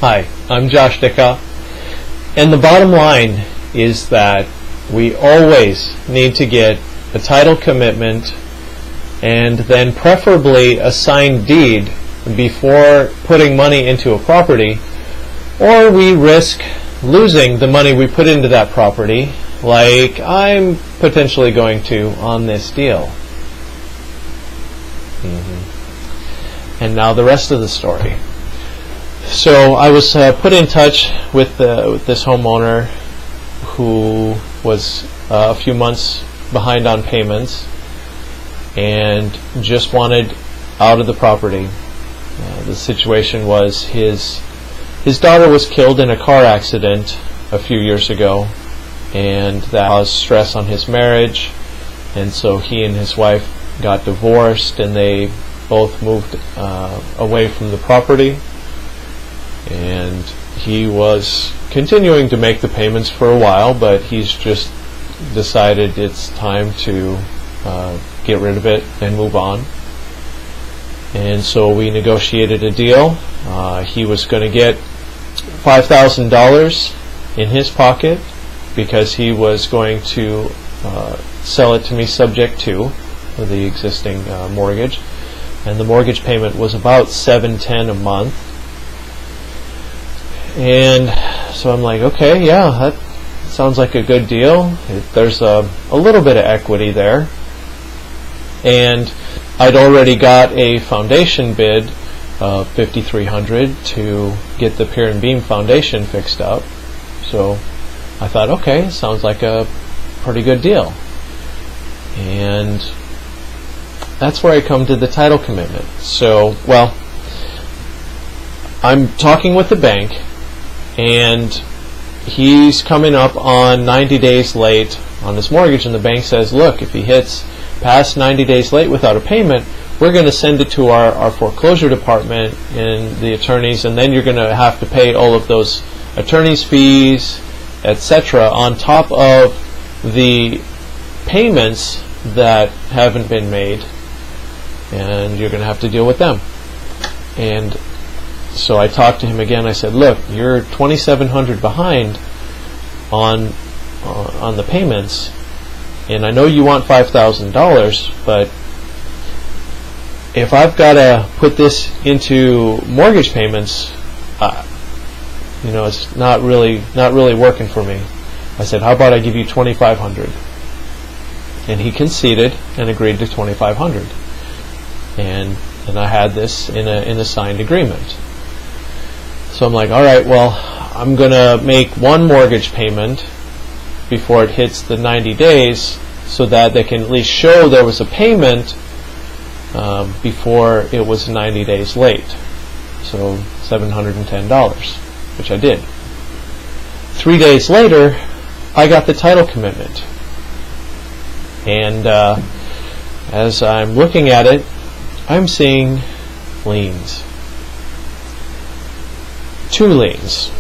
Hi, I'm Josh Dickoff, and the bottom line is that we always need to get a title commitment and then preferably a signed deed before putting money into a property, or we risk losing the money we put into that property, like I'm potentially going to on this deal. And now the rest of the story. So I was put in touch with this homeowner who was a few months behind on payments and just wanted out of the property. The situation was his daughter was killed in a car accident a few years ago, and that caused stress on his marriage, and so he and his wife got divorced, and they both moved away from the property. And he was continuing to make the payments for a while, but he's just decided it's time to get rid of it and move on. And so we negotiated a deal. He was going to get $5,000 in his pocket because he was going to sell it to me subject to the existing mortgage. And the mortgage payment was about $710 a month. And so I'm like, okay, yeah, that sounds like a good deal. There's a little bit of equity there. And I'd already got a foundation bid of $5,300 to get the pier and beam foundation fixed up. So I thought, okay, sounds like a pretty good deal. And that's where I come to the title commitment. So, well, I'm talking with the bank, and he's coming up on 90 days late on his mortgage, and the bank says, look, if he hits past 90 days late without a payment, we're going to send it to our foreclosure department and the attorneys, and then you're going to have to pay all of those attorneys' fees, etc., on top of the payments that haven't been made, and you're going to have to deal with them. And so I talked to him again. I said, look, you're $2,700 behind on the payments, and I know you want $5,000, but if I've got to put this into mortgage payments, it's not really working for me. I said, how about I give you $2,500? And he conceded and agreed to $2,500, and I had this in a signed agreement. So I'm like, all right, well, I'm going to make one mortgage payment before it hits the 90 days so that they can at least show there was a payment before it was 90 days late. So $710, which I did. 3 days later, I got the title commitment. And as I'm looking at it, I'm seeing liens. 2 liens.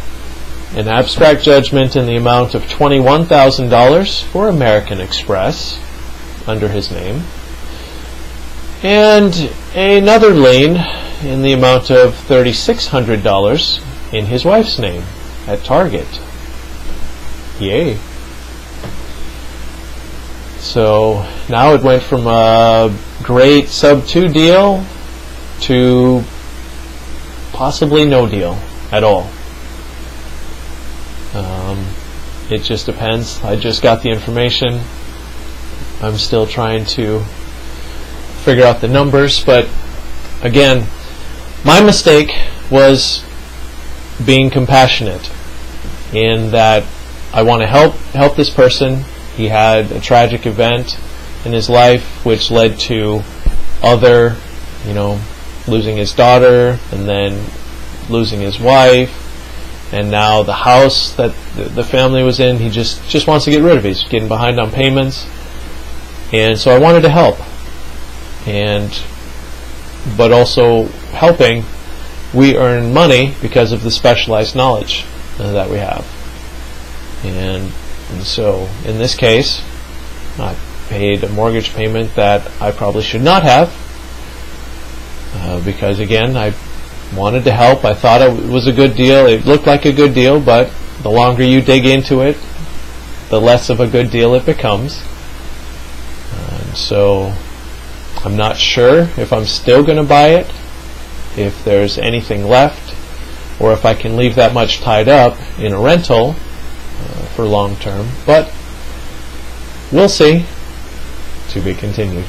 An abstract judgment in the amount of $21,000 for American Express under his name, and another lien in the amount of $3,600 in his wife's name at Target. Yay. So now it went from a great sub-2 deal to possibly no deal at all. It just depends. I just got the information. I'm still trying to figure out the numbers, but again, my mistake was being compassionate in that I want to help this person. He had a tragic event in his life which led to other, losing his daughter and then losing his wife, and now the house that the family was in, he just wants to get rid of it. He's getting behind on payments, and so I wanted to help, but also helping, we earn money because of the specialized knowledge that we have, and so in this case, I paid a mortgage payment that I probably should not have, because again, I wanted to help. I thought it was a good deal. It looked like a good deal, but the longer you dig into it, the less of a good deal it becomes. And so I'm not sure if I'm still going to buy it, if there's anything left, or if I can leave that much tied up in a rental for long term. But we'll see. To be continued.